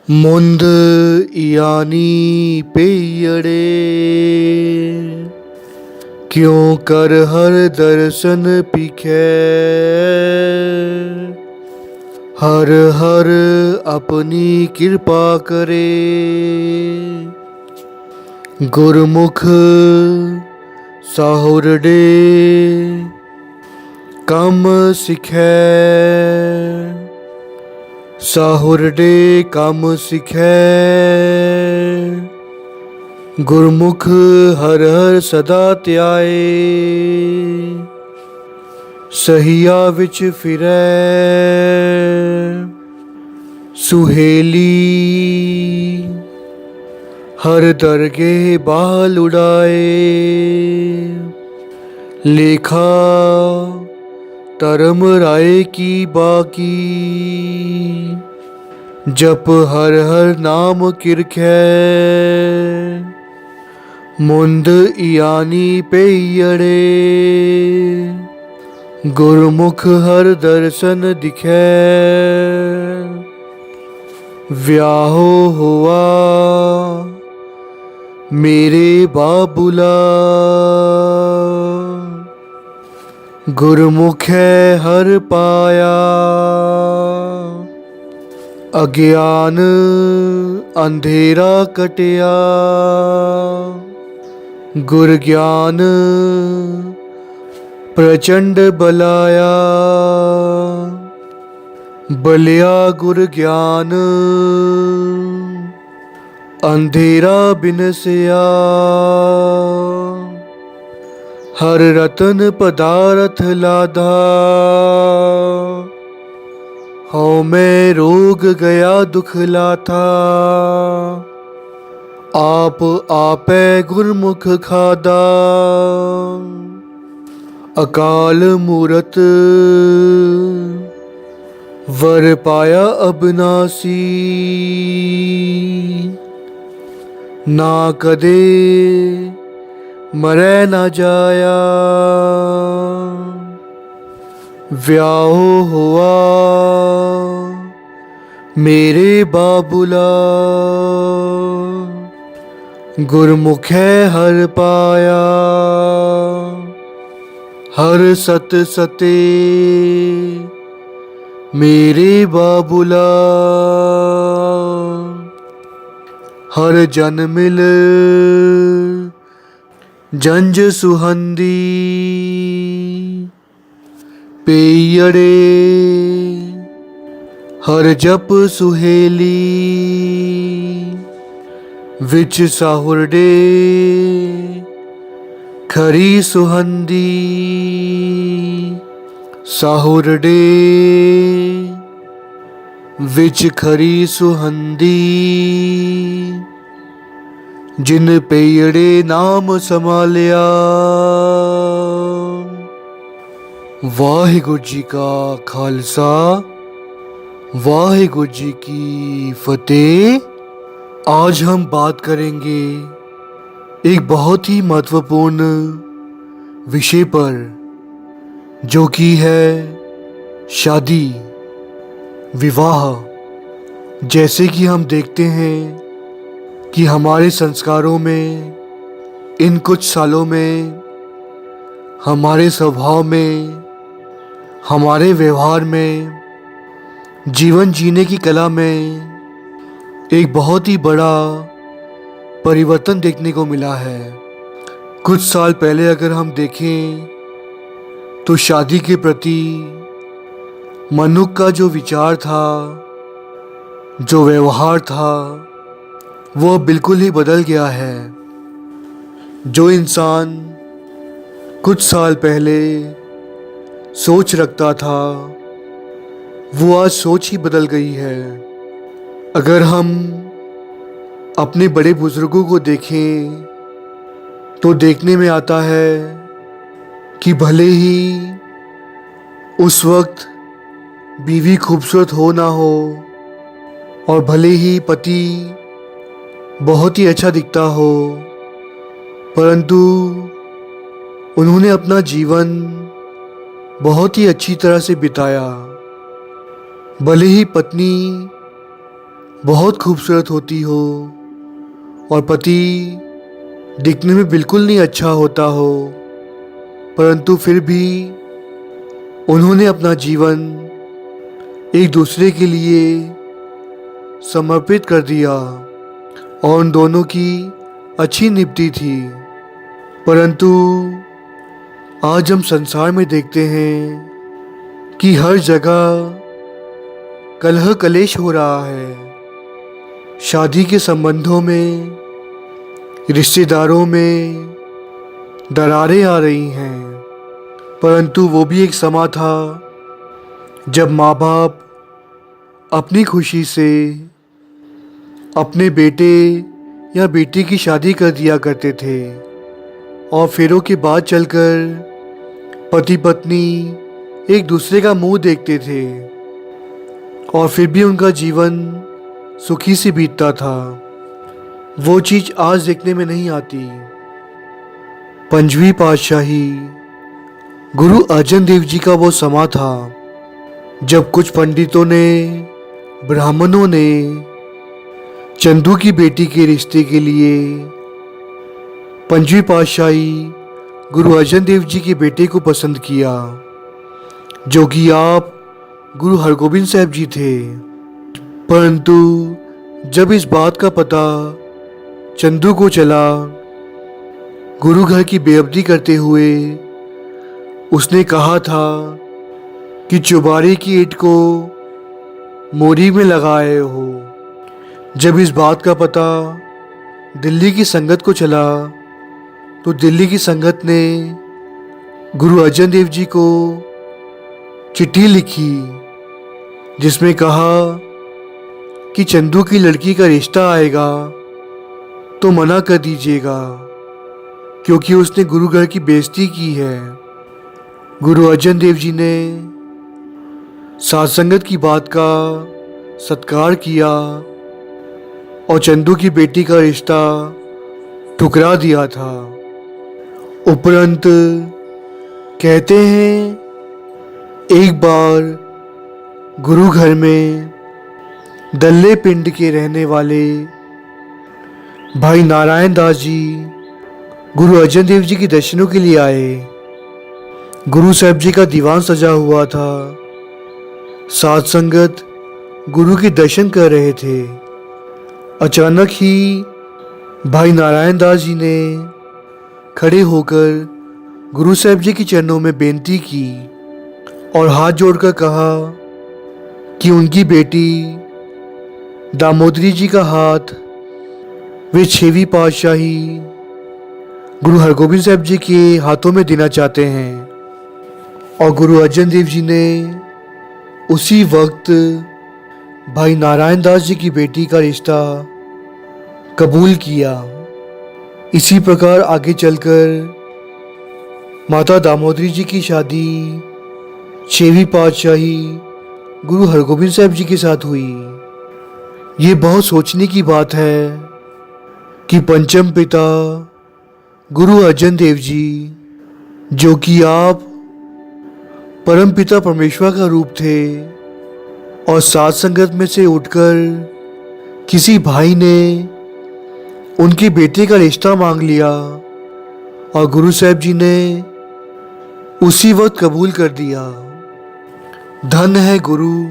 मुंद यानी पेयड़े, क्यों कर हर दर्शन पिखे। हर हर अपनी कृपा करे, गुरमुख साहुरडे कम सिखे। साहुरडे कम सिखे, गुरमुख हर हर सदा त्याए। सहिया विच फिरै सुहेली, हर दरगे बाल उड़ाए। लेखा धर्म राय की बाकी, जप हर हर नाम किरखै। मुंद यानी पेयड़े, गुरमुख हर दर्शन दिखै। व्याहो हुआ मेरे बाबुला, गुरमुखै हर पाया। अज्ञान अंधेरा कटिया, गुर ज्ञान प्रचंड बलाया। बलिया गुर ज्ञान अंधेरा बिनसया। हर रतन पदारथ लाधा, हऊँ मैं रोग गया दुख लाथा। आप आपे गुरमुख खादा, अकाल मूरत वर पाया अबनासी। ना कदे मरै ना जाया, व्याहो हुआ मेरे बाबुला। गुरमुखै हर पाया, हर सत सते मेरे बाबुला। हर जन मिल जंज सुहंदी, पेयड़े हर जप सुहेली। विच साहुरडे खरी सुहंदी, साहुरडे विच खरी सुहंदी। जिन पेयड़े नाम समालिया। वाहिगुरु जी का खालसा, वाहिगुरु जी की फतेह। आज हम बात करेंगे एक बहुत ही महत्वपूर्ण विषय पर, जो कि है शादी, विवाह। जैसे कि हम देखते हैं कि हमारे संस्कारों में इन कुछ सालों में, हमारे स्वभाव में, हमारे व्यवहार में, जीवन जीने की कला में एक बहुत ही बड़ा परिवर्तन देखने को मिला है। कुछ साल पहले अगर हम देखें तो शादी के प्रति मनुष्य का जो विचार था, जो व्यवहार था, वो बिल्कुल ही बदल गया है। जो इंसान कुछ साल पहले सोच रखता था, वो आज सोच ही बदल गई है। अगर हम अपने बड़े बुजुर्गों को देखें तो देखने में आता है कि भले ही उस वक्त बीवी खूबसूरत हो ना हो, और भले ही पति बहुत ही अच्छा दिखता हो, परंतु उन्होंने अपना जीवन बहुत ही अच्छी तरह से बिताया। भले ही पत्नी बहुत खूबसूरत होती हो और पति दिखने में बिल्कुल नहीं अच्छा होता हो, परंतु फिर भी उन्होंने अपना जीवन एक दूसरे के लिए समर्पित कर दिया और उन दोनों की अच्छी निपटी थी। परंतु आज हम संसार में देखते हैं कि हर जगह कलह कलेश हो रहा है। शादी के संबंधों में, रिश्तेदारों में दरारें आ रही हैं। परंतु वो भी एक समा था जब माँ बाप अपनी खुशी से अपने बेटे या बेटी की शादी कर दिया करते थे और फेरों के बाद चलकर पति पत्नी एक दूसरे का मुंह देखते थे और फिर भी उनका जीवन सुखी से बीतता था। वो चीज़ आज देखने में नहीं आती। पंजवीं पातशाही गुरु अर्जन देव जी का वो समा था जब कुछ पंडितों ने, ब्राह्मणों ने चंदू की बेटी के रिश्ते के लिए पंजवीं पातशाही गुरु अर्जन देव जी के बेटे को पसंद किया, जो कि आप गुरु हरगोबिंद साहब जी थे। परंतु जब इस बात का पता चंदू को चला, गुरु घर की बेअदबी करते हुए उसने कहा था कि चुबारे की ईंट को मोरी में लगाए हो। जब इस बात का पता दिल्ली की संगत को चला तो दिल्ली की संगत ने गुरु अर्जन देव जी को चिट्ठी लिखी जिसमें कहा कि चंदू की लड़की का रिश्ता आएगा तो मना कर दीजिएगा क्योंकि उसने गुरु घर की बेइज्जती की है। गुरु अर्जन देव जी ने साध संगत की बात का सत्कार किया और चंदू की बेटी का रिश्ता ठुकरा दिया था। उपरंत कहते हैं एक बार गुरु घर में दल्ले पिंड के रहने वाले भाई नारायण दास जी गुरु अर्जन देव जी के दर्शनों के लिए आए। गुरु साहब जी का दीवान सजा हुआ था। साध संगत गुरु के दर्शन कर रहे थे। अचानक ही भाई नारायण दास जी ने खड़े होकर गुरु साहब जी के चरणों में बेनती की और हाथ जोड़कर कहा कि उनकी बेटी दामोदरी जी का हाथ वे 6वीं पातशाही गुरु हरगोबिंद साहब जी के हाथों में देना चाहते हैं। और गुरु अर्जन देव जी ने उसी वक्त भाई नारायण दास जी की बेटी का रिश्ता कबूल किया। इसी प्रकार आगे चलकर माता दामोदरी जी की शादी 6वीं पातशाही गुरु हरगोबिंद साहब जी के साथ हुई। ये बहुत सोचने की बात है कि पंचम पिता गुरु अर्जन देव जी, जो कि आप परम पिता परमेश्वर का रूप थे, और साध संगत में से उठकर किसी भाई ने उनके बेटे का रिश्ता मांग लिया और गुरु साहब जी ने उसी वक्त कबूल कर दिया। धन है गुरु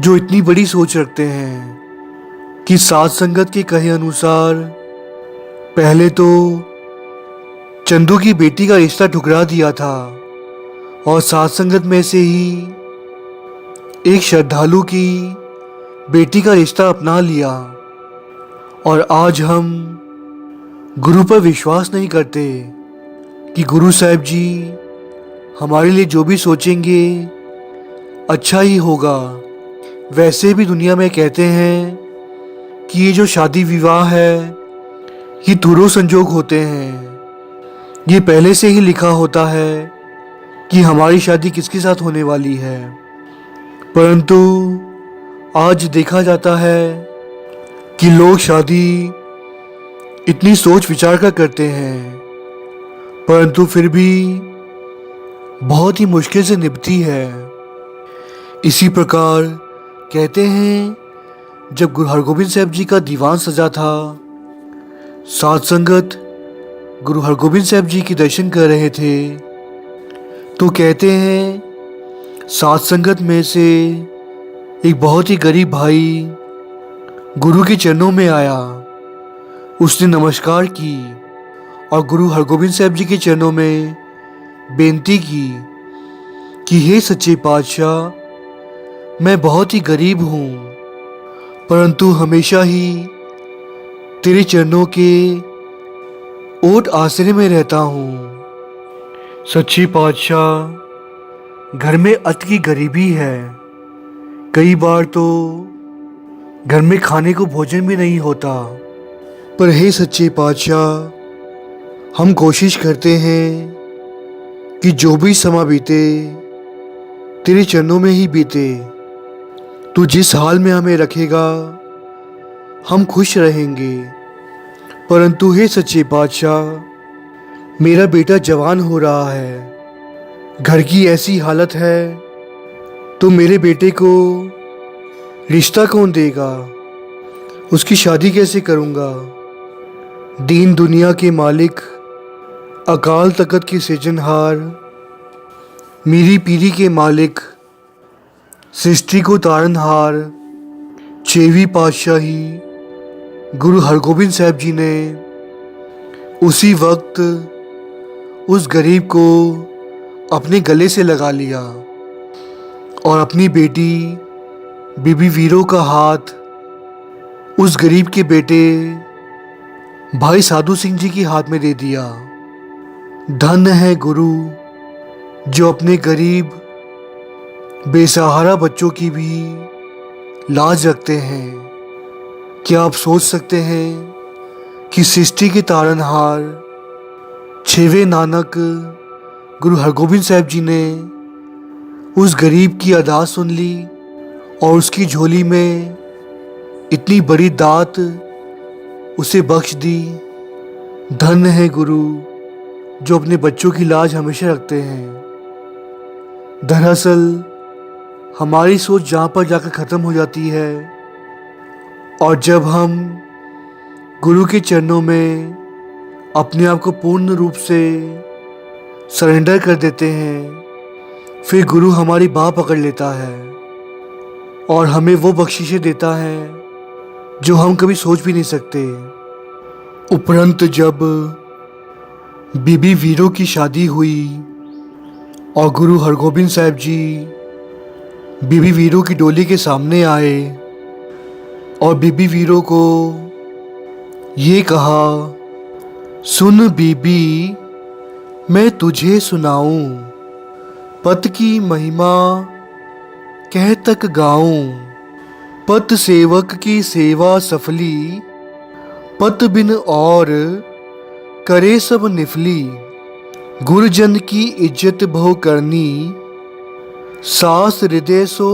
जो इतनी बड़ी सोच रखते हैं कि साध संगत के कहे अनुसार पहले तो चंदू की बेटी का रिश्ता ठुकरा दिया था और साध संगत में से ही एक श्रद्धालु की बेटी का रिश्ता अपना लिया। और आज हम गुरु पर विश्वास नहीं करते कि गुरु साहब जी हमारे लिए जो भी सोचेंगे अच्छा ही होगा। वैसे भी दुनिया में कहते हैं कि ये जो शादी विवाह है ये तुरो संजोग होते हैं। ये पहले से ही लिखा होता है कि हमारी शादी किसके साथ होने वाली है। परंतु आज देखा जाता है कि लोग शादी इतनी सोच विचार कर करते हैं, परंतु फिर भी बहुत ही मुश्किल से निभती है। इसी प्रकार कहते हैं जब गुरु हरगोबिंद साहब जी का दीवान सजा था, साध संगत गुरु हरगोबिंद साहब जी के दर्शन कर रहे थे, तो कहते हैं साध संगत में से एक बहुत ही गरीब भाई गुरु के चरणों में आया। उसने नमस्कार की और गुरु हरगोबिंद साहब जी के चरणों में बेनती की कि हे सच्चे पातशाह, मैं बहुत ही गरीब हूँ, परंतु हमेशा ही तेरे चरणों के ओट आसरे में रहता हूँ। सच्चे पातशाह, घर में अति की गरीबी है। कई बार तो घर में खाने को भोजन भी नहीं होता। पर हे सच्चे पातशाह, हम कोशिश करते हैं कि जो भी समय बीते तेरे चरणों में ही बीते। तू जिस हाल में हमें रखेगा हम खुश रहेंगे। परंतु हे सच्चे पातशाह, मेरा बेटा जवान हो रहा है, घर की ऐसी हालत है, तो मेरे बेटे को रिश्ता कौन देगा? उसकी शादी कैसे करूँगा? दीन दुनिया के मालिक, अकाल तकत के सृजनहार, मीरी पीरी के मालिक, सृष्टि को तारनहार, 6वीं पातशाही गुरु हरगोबिंद साहब जी ने उसी वक्त उस गरीब को अपने गले से लगा लिया और अपनी बेटी बीबी वीरो का हाथ उस गरीब के बेटे भाई साधु सिंह जी के हाथ में दे दिया। धन्य है गुरु जो अपने गरीब बेसहारा बच्चों की भी लाज रखते हैं। क्या आप सोच सकते हैं कि सृष्टि के तारनहार 6वें नानक गुरु हरगोबिंद साहब जी ने उस गरीब की अरदास सुन ली और उसकी झोली में इतनी बड़ी दात उसे बख्श दी। धन्य है गुरु जो अपने बच्चों की लाज हमेशा रखते हैं। दरअसल हमारी सोच जहाँ पर जाकर ख़त्म हो जाती है और जब हम गुरु के चरणों में अपने आप को पूर्ण रूप से सरेंडर कर देते हैं, फिर गुरु हमारी बाह पकड़ लेता है और हमें वो बख्शिशें देता है जो हम कभी सोच भी नहीं सकते। उपरंत जब बीबी वीरो की शादी हुई और गुरु हरगोबिंद साहब जी बीबी वीरो की डोली के सामने आए और बीबी वीरो को ये कहा, सुन बीबी, मैं तुझे सुनाऊं, पत की महिमा कह तक गाऊं, पत सेवक की सेवा सफली, पत बिन और करे सब निफली, गुरजन की इज्जत भो करनी, सास हृदय सो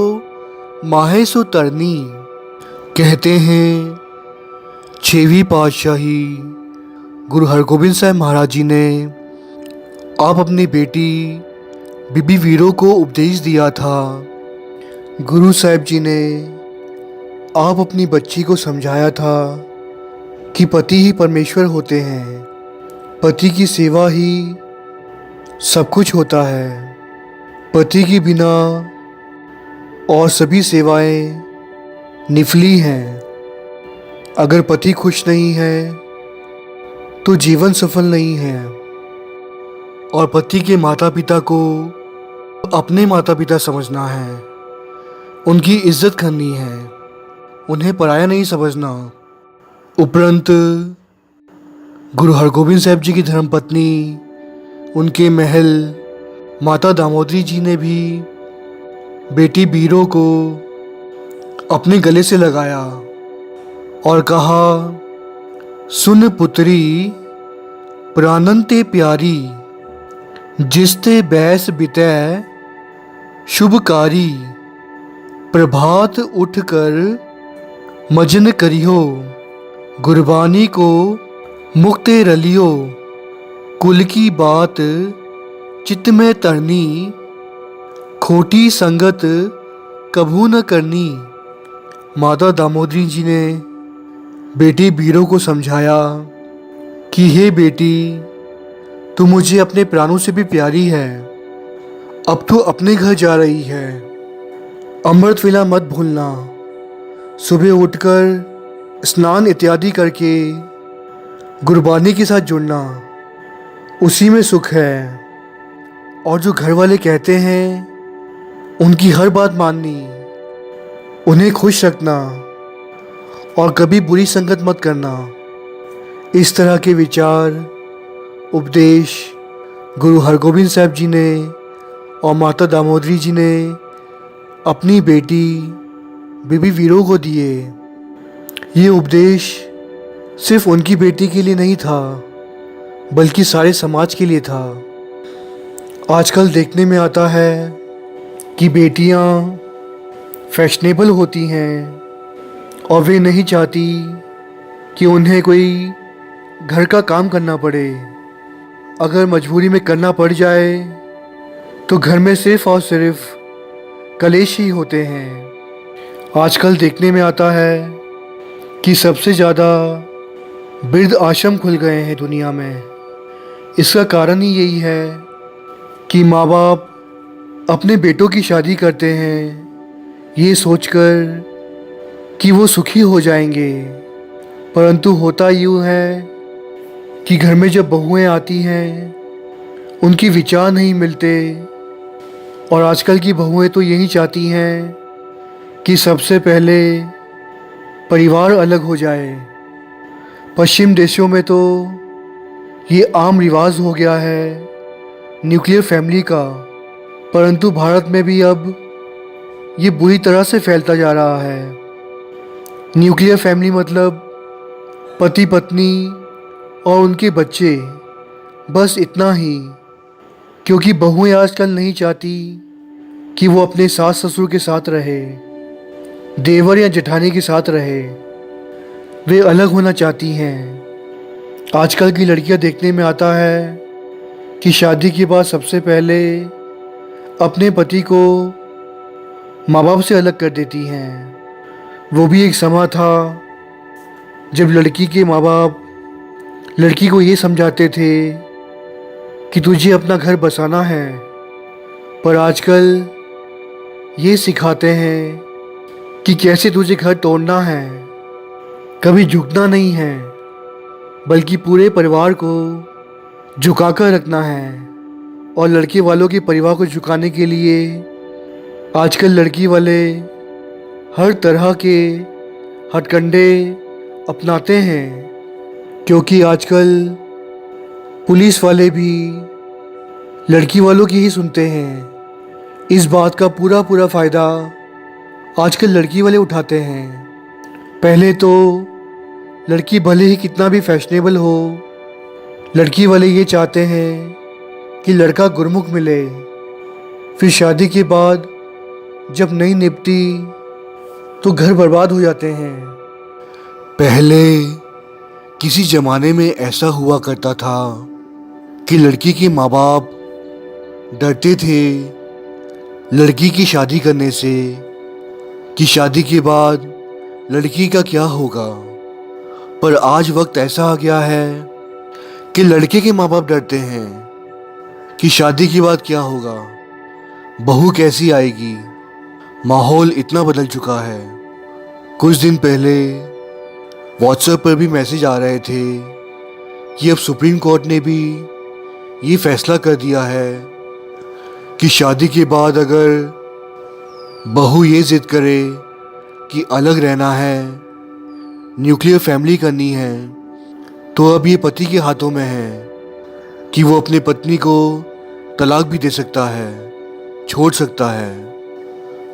माहे सो तरनी। कहते हैं 6वीं पातशाही गुरु हरगोबिंद साहब महाराज जी ने आप अपनी बेटी बीबी वीरो को उपदेश दिया था। गुरु साहब जी ने आप अपनी बच्ची को समझाया था कि पति ही परमेश्वर होते हैं, पति की सेवा ही सब कुछ होता है। पति के बिना और सभी सेवाएं निफली हैं। अगर पति खुश नहीं है तो जीवन सफल नहीं है। और पति के माता पिता को अपने माता पिता समझना है, उनकी इज्जत करनी है, उन्हें पराया नहीं समझना। उपरंत गुरु हरगोबिंद साहब जी की धर्मपत्नी, उनके महल माता दामोदरी जी ने भी बेटी बीरो को अपने गले से लगाया और कहा, सुन पुत्री, प्राणन ते प्यारी, जिसते बैस बितै शुभकारी, प्रभात उठकर मजन करियो, गुरबानी को मुक्ते रलियो, कुल की बात चित्त में तरनी, खोटी संगत कभू न करनी, माता दामोदरी जी ने बेटी बीरो को समझाया कि हे बेटी, तू मुझे अपने प्राणों से भी प्यारी है। अब तू अपने घर जा रही है। अमृत वेला मत भूलना। सुबह उठकर स्नान इत्यादि करके गुरबानी के साथ जुड़ना, उसी में सुख है। और जो घर वाले कहते हैं उनकी हर बात माननी, उन्हें खुश रखना और कभी बुरी संगत मत करना। इस तरह के विचार, उपदेश गुरु हरगोबिंद साहब जी ने और माता दामोदरी जी ने अपनी बेटी बीबी वीरो को दिए। ये उपदेश सिर्फ उनकी बेटी के लिए नहीं था, बल्कि सारे समाज के लिए था। आजकल देखने में आता है कि बेटियां फैशनेबल होती हैं और वे नहीं चाहती कि उन्हें कोई घर का काम करना पड़े। अगर मजबूरी में करना पड़ जाए तो घर में सिर्फ और सिर्फ कलेश ही होते हैं। आजकल देखने में आता है कि सबसे ज़्यादा वृद्ध आश्रम खुल गए हैं दुनिया में। इसका कारण ही यही है कि माँ बाप अपने बेटों की शादी करते हैं ये सोचकर कि वो सुखी हो जाएंगे, परंतु होता यूँ है कि घर में जब बहुएं आती हैं उनकी विचार नहीं मिलते। और आजकल की बहुएं तो यही चाहती हैं कि सबसे पहले परिवार अलग हो जाए। पश्चिम देशों में तो ये आम रिवाज हो गया है न्यूक्लियर फैमिली का, परंतु भारत में भी अब ये बुरी तरह से फैलता जा रहा है। न्यूक्लियर फैमिली मतलब पति पत्नी और उनके बच्चे, बस इतना ही। क्योंकि बहुएं आजकल नहीं चाहती कि वो अपने सास ससुर के साथ रहे, देवर या जेठानी के साथ रहे। वे अलग होना चाहती हैं। आजकल की लड़कियां देखने में आता है कि शादी के बाद सबसे पहले अपने पति को माँ बाप से अलग कर देती हैं। वो भी एक समय था जब लड़की के माँ बाप लड़की को ये समझाते थे कि तुझे अपना घर बसाना है, पर आजकल ये सिखाते हैं कि कैसे तुझे घर तोड़ना है। कभी झुकना नहीं है, बल्कि पूरे परिवार को झुकाकर रखना है। और लड़के वालों के परिवार को झुकाने के लिए आजकल लड़की वाले हर तरह के हथकंडे अपनाते हैं। क्योंकि आजकल पुलिस वाले भी लड़की वालों की ही सुनते हैं। इस बात का पूरा फ़ायदा आजकल लड़की वाले उठाते हैं। पहले तो लड़की भले ही कितना भी फैशनेबल हो, लड़की वाले ये चाहते हैं कि लड़का गुरमुख मिले। फिर शादी के बाद जब नहीं निपटी तो घर बर्बाद हो जाते हैं। पहले किसी ज़माने में ऐसा हुआ करता था कि लड़की के माँ बाप डरते थे लड़की की शादी करने से कि शादी के बाद लड़की का क्या होगा। पर आज वक्त ऐसा आ गया है कि लड़के के माँ बाप डरते हैं कि शादी के बाद क्या होगा, बहू कैसी आएगी। माहौल इतना बदल चुका है। कुछ दिन पहले व्हाट्सएप पर भी मैसेज आ रहे थे कि अब सुप्रीम कोर्ट ने भी ये फैसला कर दिया है कि शादी के बाद अगर बहू ये जिद करे कि अलग रहना है, न्यूक्लियर फैमिली करनी है, तो अब ये पति के हाथों में है कि वो अपनी पत्नी को तलाक भी दे सकता है, छोड़ सकता है।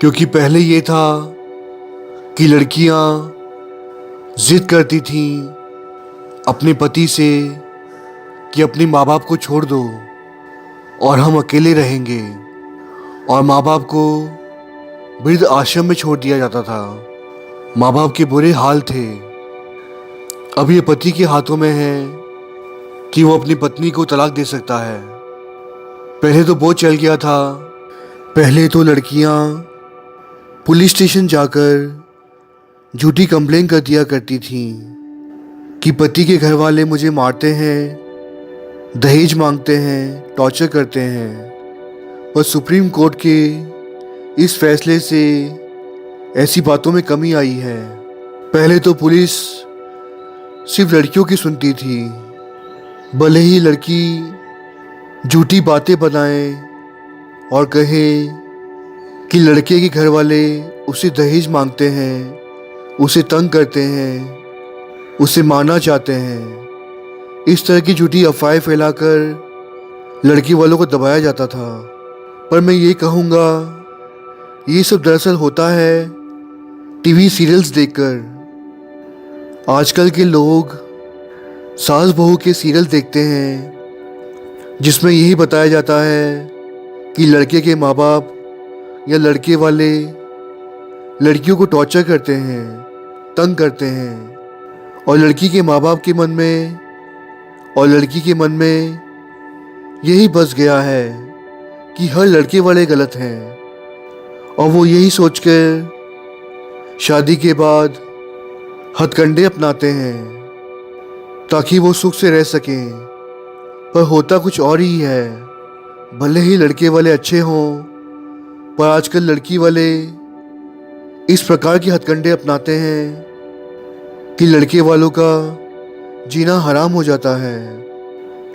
क्योंकि पहले ये था कि लड़कियां जिद करती थीं अपने पति से कि अपने माँ बाप को छोड़ दो और हम अकेले रहेंगे, और माँ बाप को वृद्ध आश्रम में छोड़ दिया जाता था। माँ बाप के बुरे हाल थे। अब ये पति के हाथों में है कि वो अपनी पत्नी को तलाक दे सकता है। पहले तो बहुत चल गया था। पहले तो लड़कियां पुलिस स्टेशन जाकर झूठी कंप्लेन कर दिया करती थी कि पति के घर वाले मुझे मारते हैं, दहेज मांगते हैं, टॉर्चर करते हैं। पर सुप्रीम कोर्ट के इस फैसले से ऐसी बातों में कमी आई है। पहले तो पुलिस सिर्फ लड़कियों की सुनती थी, भले ही लड़की झूठी बातें बनाए और कहे कि लड़के के घर वाले उसे दहेज मांगते हैं, उसे तंग करते हैं, उसे मारना चाहते हैं। इस तरह की झूठी अफवाहें फैलाकर लड़की वालों को दबाया जाता था। पर मैं ये कहूँगा, ये सब दरअसल होता है टीवी सीरियल्स देखकर। आजकल के लोग सास बहू के सीरियल देखते हैं जिसमें यही बताया जाता है कि लड़के के माँ बाप या लड़के वाले लड़कियों को टॉर्चर करते हैं, तंग करते हैं, और लड़की के माँ बाप के मन में और लड़की के मन में यही बस गया है कि हर लड़के वाले गलत हैं, और वो यही सोचकर शादी के बाद हथकंडे अपनाते हैं ताकि वो सुख से रह सकें। पर होता कुछ और ही है। भले ही लड़के वाले अच्छे हों, पर आजकल लड़की वाले इस प्रकार के हथकंडे अपनाते हैं कि लड़के वालों का जीना हराम हो जाता है।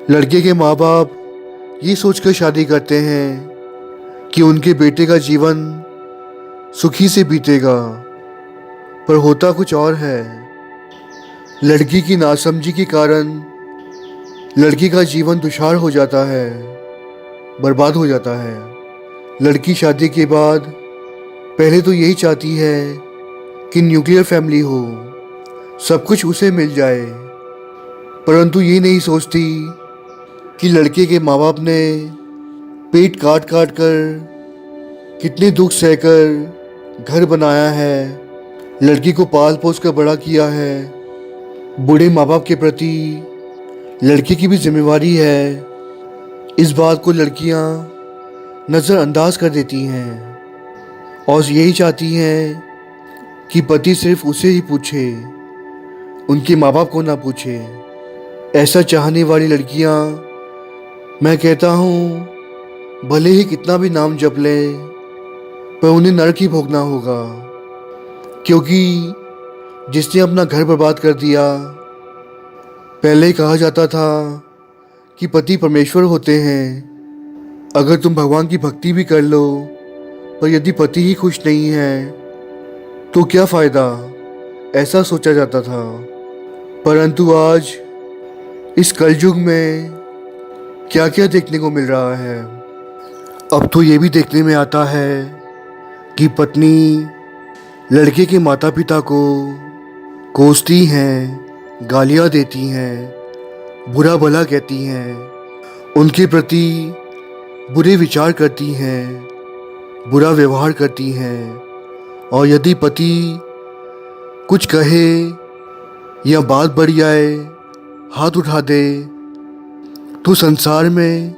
लड़के के माँ बाप ये सोचकर शादी करते हैं कि उनके बेटे का जीवन सुखी से बीतेगा, पर होता कुछ और है। लड़की की नासमझी के कारण लड़की का जीवन दुश्वार हो जाता है, बर्बाद हो जाता है। लड़की शादी के बाद पहले तो यही चाहती है कि न्यूक्लियर फैमिली हो, सब कुछ उसे मिल जाए, परंतु ये नहीं सोचती कि लड़के के माँ बाप ने पेट काट काट कर कितने दुख सहकर घर बनाया है, लड़की को पाल पोस कर बड़ा किया है। बूढ़े माँ बाप के प्रति लड़की की भी जिम्मेवारी है। इस बात को लड़कियाँ नज़रअंदाज कर देती हैं और यही चाहती हैं कि पति सिर्फ उसे ही पूछे, उनके माँ बाप को ना पूछे। ऐसा चाहने वाली लड़कियाँ, मैं कहता हूँ, भले ही कितना भी नाम जप ले, पर उन्हें नरक ही भोगना होगा। क्योंकि जिसने अपना घर बर्बाद कर दिया, पहले कहा जाता था कि पति परमेश्वर होते हैं। अगर तुम भगवान की भक्ति भी कर लो, पर यदि पति ही खुश नहीं है तो क्या फ़ायदा, ऐसा सोचा जाता था। परंतु आज इस कलयुग में क्या क्या देखने को मिल रहा है। अब तो ये भी देखने में आता है कि पत्नी लड़के के माता पिता को कोसती हैं, गालियाँ देती हैं, बुरा भला कहती हैं, उनके प्रति बुरे विचार करती हैं, बुरा व्यवहार करती हैं। और यदि पति कुछ कहे या बात बढ़ जाए, हाथ उठा दे, तो संसार में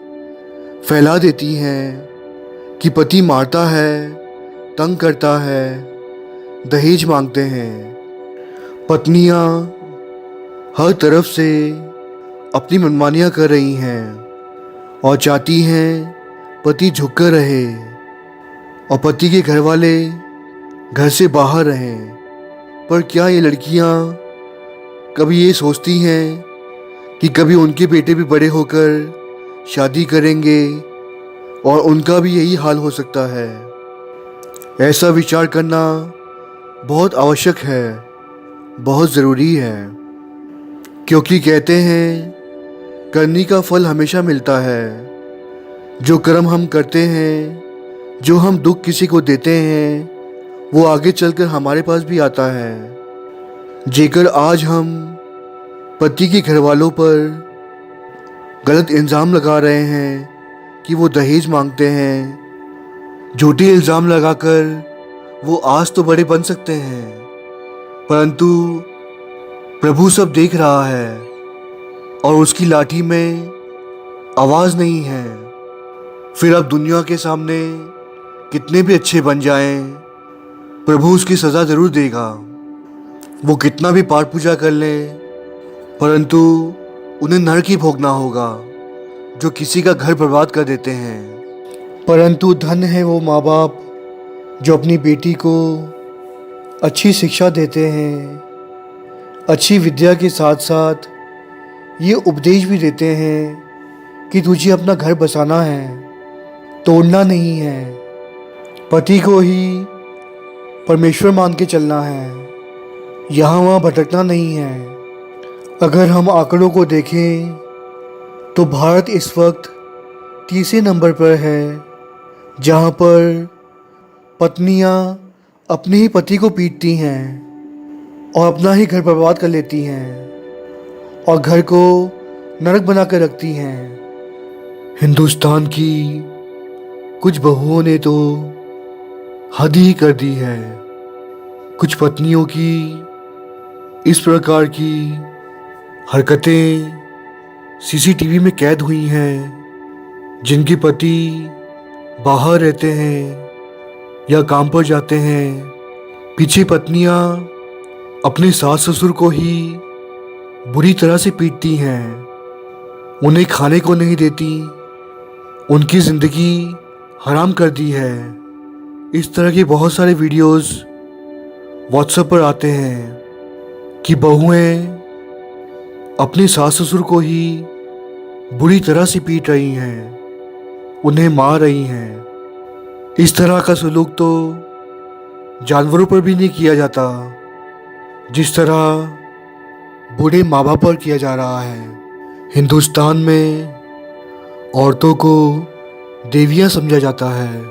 फैला देती हैं कि पति मारता है, तंग करता है, दहेज मांगते हैं। पत्नियां हर तरफ से अपनी मनमानियां कर रही हैं और चाहती हैं पति झुककर रहे और पति के घर वाले घर से बाहर रहें। पर क्या ये लड़कियां कभी ये सोचती हैं कि कभी उनके बेटे भी बड़े होकर शादी करेंगे और उनका भी यही हाल हो सकता है? ऐसा विचार करना बहुत आवश्यक है, बहुत ज़रूरी है। क्योंकि कहते हैं करनी का फल हमेशा मिलता है। जो कर्म हम करते हैं, जो हम दुख किसी को देते हैं, वो आगे चलकर हमारे पास भी आता है। जेकर आज हम पति के घर वालों पर गलत इल्ज़ाम लगा रहे हैं कि वो दहेज मांगते हैं, झूठे इल्ज़ाम लगाकर वो आज तो बड़े बन सकते हैं, परंतु प्रभु सब देख रहा है और उसकी लाठी में आवाज़ नहीं है। फिर अब दुनिया के सामने कितने भी अच्छे बन जाएं, प्रभु उसकी सज़ा ज़रूर देगा। वो कितना भी पाठ पूजा कर लें, परंतु उन्हें नरक ही भोगना होगा जो किसी का घर बर्बाद कर देते हैं। परंतु धन है वो माँ बाप जो अपनी बेटी को अच्छी शिक्षा देते हैं, अच्छी विद्या के साथ साथ ये उपदेश भी देते हैं कि तुझे अपना घर बसाना है, तोड़ना नहीं है, पति को ही परमेश्वर मान के चलना है, यहाँ वहाँ भटकना नहीं है। अगर हम आंकड़ों को देखें तो भारत इस वक्त तीसरे नंबर पर है, जहाँ पर पत्नियाँ अपने ही पति को पीटती हैं और अपना ही घर बर्बाद कर लेती हैं और घर को नरक बना कर रखती हैं। हिंदुस्तान की कुछ बहुओं ने तो हद ही कर दी है। कुछ पत्नियों की इस प्रकार की हरकतें सीसीटीवी में कैद हुई हैं, जिनके पति बाहर रहते हैं या काम पर जाते हैं। पीछे पत्नियां अपने सास ससुर को ही बुरी तरह से पीटती हैं, उन्हें खाने को नहीं देती, उनकी ज़िंदगी हराम कर दी है। इस तरह के बहुत सारे वीडियोस व्हाट्सएप पर आते हैं कि बहुएं अपने सास ससुर को ही बुरी तरह से पीट रही हैं, उन्हें मार रही हैं। इस तरह का सलूक तो जानवरों पर भी नहीं किया जाता, जिस तरह बूढ़े माँ बाप पर किया जा रहा है। हिंदुस्तान में औरतों को देवियाँ समझा जाता है,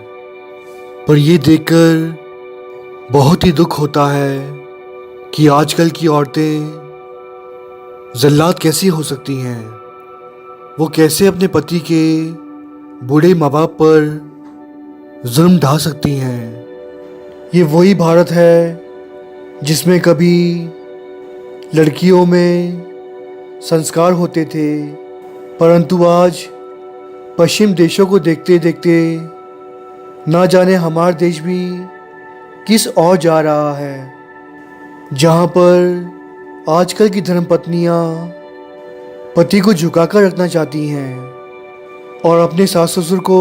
पर ये देखकर बहुत ही दुख होता है कि आजकल की औरतें जल्लाद कैसी हो सकती हैं। वो कैसे अपने पति के बूढ़े माँ बाप पर जुल्म ढा सकती हैं। ये वही भारत है जिसमें कभी लड़कियों में संस्कार होते थे, परंतु आज पश्चिम देशों को देखते देखते ना जाने हमारा देश भी किस ओर जा रहा है, जहाँ पर आजकल की धर्मपत्नियाँ पति को झुकाकर रखना चाहती हैं और अपने सास ससुर को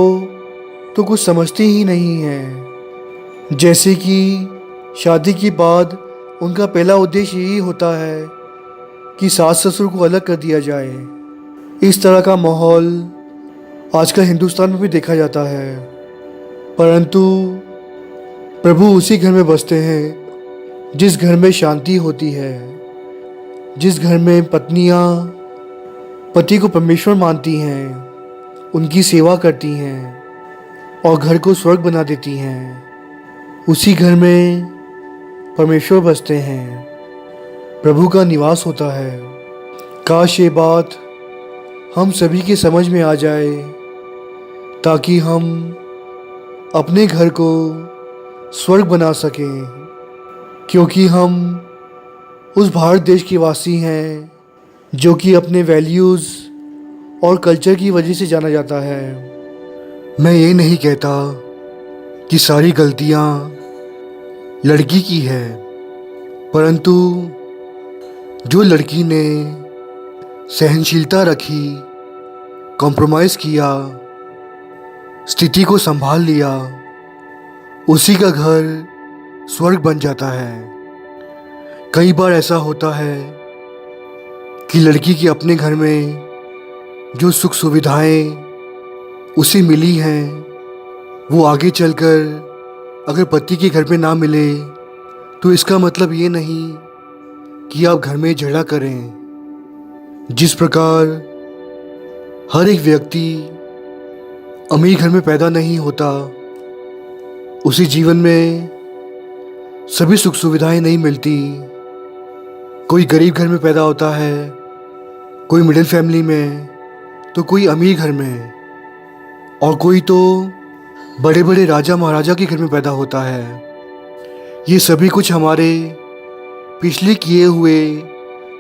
तो कुछ समझती ही नहीं है। जैसे कि शादी के बाद उनका पहला उद्देश्य यही होता है कि सास ससुर को अलग कर दिया जाए। इस तरह का माहौल आजकल हिंदुस्तान में भी देखा जाता है, परंतु प्रभु उसी घर में बसते हैं जिस घर में शांति होती है, जिस घर में पत्नियां पति को परमेश्वर मानती हैं, उनकी सेवा करती हैं और घर को स्वर्ग बना देती हैं। उसी घर में परमेश्वर बसते हैं, प्रभु का निवास होता है। काश ये बात हम सभी की समझ में आ जाए, ताकि हम अपने घर को स्वर्ग बना सकें, क्योंकि हम उस भारत देश के वासी हैं जो कि अपने वैल्यूज़ और कल्चर की वजह से जाना जाता है। मैं ये नहीं कहता कि सारी गलतियाँ लड़की की है, परंतु जो लड़की ने सहनशीलता रखी, कॉम्प्रोमाइज़ किया, स्थिति को संभाल लिया, उसी का घर स्वर्ग बन जाता है। कई बार ऐसा होता है कि लड़की के अपने घर में जो सुख सुविधाएं उसे मिली हैं, वो आगे चलकर अगर पति के घर में ना मिले तो इसका मतलब ये नहीं कि आप घर में झगड़ा करें। जिस प्रकार हर एक व्यक्ति अमीर घर में पैदा नहीं होता, उसी जीवन में सभी सुख सुविधाएं नहीं मिलती। कोई गरीब घर में पैदा होता है, कोई मिडिल फैमिली में, तो कोई अमीर घर में, और कोई तो बड़े बड़े राजा महाराजा के घर में पैदा होता है। ये सभी कुछ हमारे पिछले किए हुए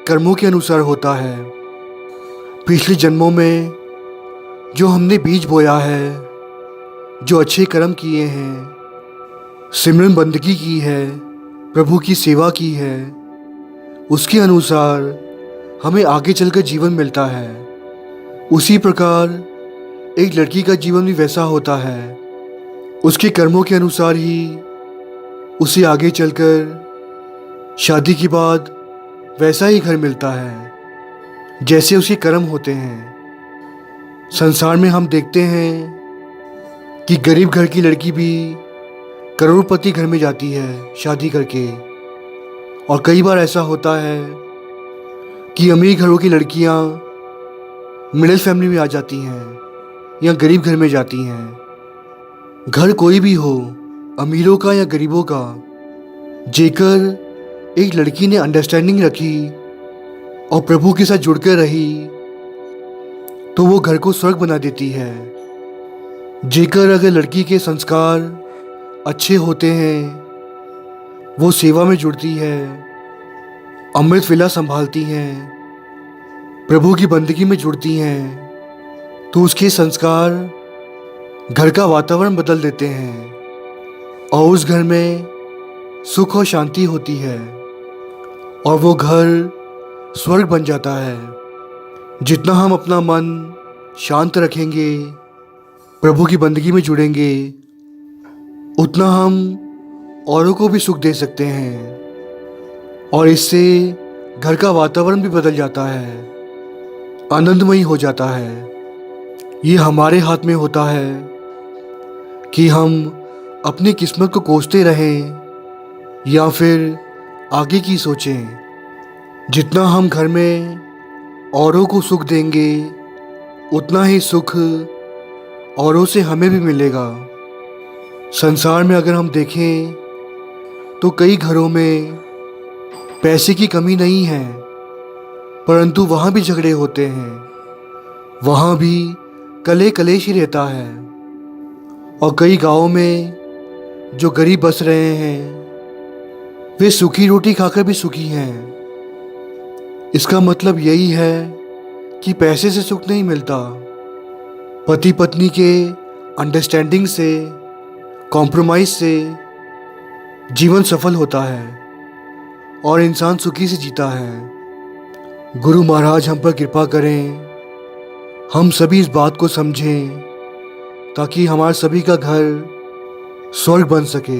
कर्मों के अनुसार होता है। पिछले जन्मों में जो हमने बीज बोया है, जो अच्छे कर्म किए हैं, सिमरन बंदगी की है, प्रभु की सेवा की है, उसके अनुसार हमें आगे चलकर जीवन मिलता है। उसी प्रकार एक लड़की का जीवन भी वैसा होता है। उसके कर्मों के अनुसार ही उसे आगे चलकर शादी के बाद वैसा ही घर मिलता है जैसे उसके कर्म होते हैं। संसार में हम देखते हैं कि गरीब घर की लड़की भी करोड़पति घर में जाती है शादी करके, और कई बार ऐसा होता है कि अमीर घरों की लड़कियां मिडिल फैमिली में आ जाती हैं या गरीब घर में जाती हैं। घर कोई भी हो, अमीरों का या गरीबों का, जेकर एक लड़की ने अंडरस्टैंडिंग रखी और प्रभु के साथ जुड़कर रही तो वो घर को स्वर्ग बना देती है। जेकर अगर लड़की के संस्कार अच्छे होते हैं, वो सेवा में जुड़ती है, अमृत वेला संभालती हैं, प्रभु की बंदगी में जुड़ती हैं, तो उसके संस्कार घर का वातावरण बदल देते हैं और उस घर में सुख और शांति होती है और वो घर स्वर्ग बन जाता है। जितना हम अपना मन शांत रखेंगे, प्रभु की बंदगी में जुड़ेंगे, उतना हम औरों को भी सुख दे सकते हैं और इससे घर का वातावरण भी बदल जाता है, आनंदमयी हो जाता है। ये हमारे हाथ में होता है कि हम अपनी किस्मत को कोसते रहें या फिर आगे की सोचें। जितना हम घर में औरों को सुख देंगे, उतना ही सुख औरों से हमें भी मिलेगा। संसार में अगर हम देखें तो कई घरों में पैसे की कमी नहीं है, परंतु वहाँ भी झगड़े होते हैं, वहाँ भी कले कलेश ही रहता है। और कई गांवों में जो गरीब बस रहे हैं, वे सूखी रोटी खाकर भी सुखी हैं। इसका मतलब यही है कि पैसे से सुख नहीं मिलता, पति पत्नी के अंडरस्टैंडिंग से, कॉम्प्रोमाइज से जीवन सफल होता है और इंसान सुखी से जीता है। गुरु महाराज हम पर कृपा करें, हम सभी इस बात को समझें ताकि हमारे सभी का घर स्वर्ग बन सके।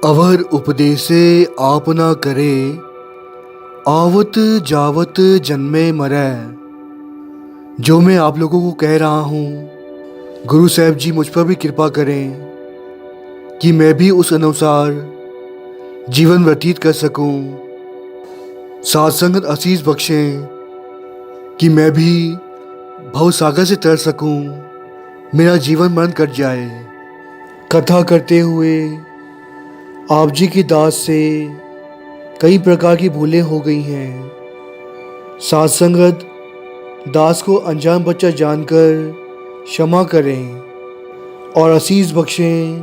अवर उपदेशे आप ना करे, आवत जावत जन्मे मरै। जो मैं आप लोगों को कह रहा हूँ, गुरु साहब जी मुझ पर भी कृपा करें कि मैं भी उस अनुसार जीवन व्यतीत कर सकूं। साथ संगत आशीष बख्शें कि मैं भी भवसागर से तर सकूं, मेरा जीवन मरण कट जाए। कथा करते हुए आप जी की दास से कई प्रकार की भूलें हो गई हैं। साथ संगत दास को अनजान बच्चा जानकर क्षमा करें और आशीष बख्शें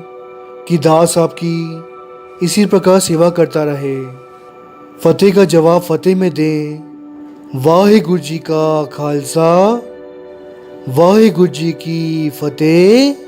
कि दास आपकी इसी प्रकार सेवा करता रहे। फतेह का जवाब फतेह में दें। वाहिगुरु जी का खालसा, वाहिगुरु जी की फतेह।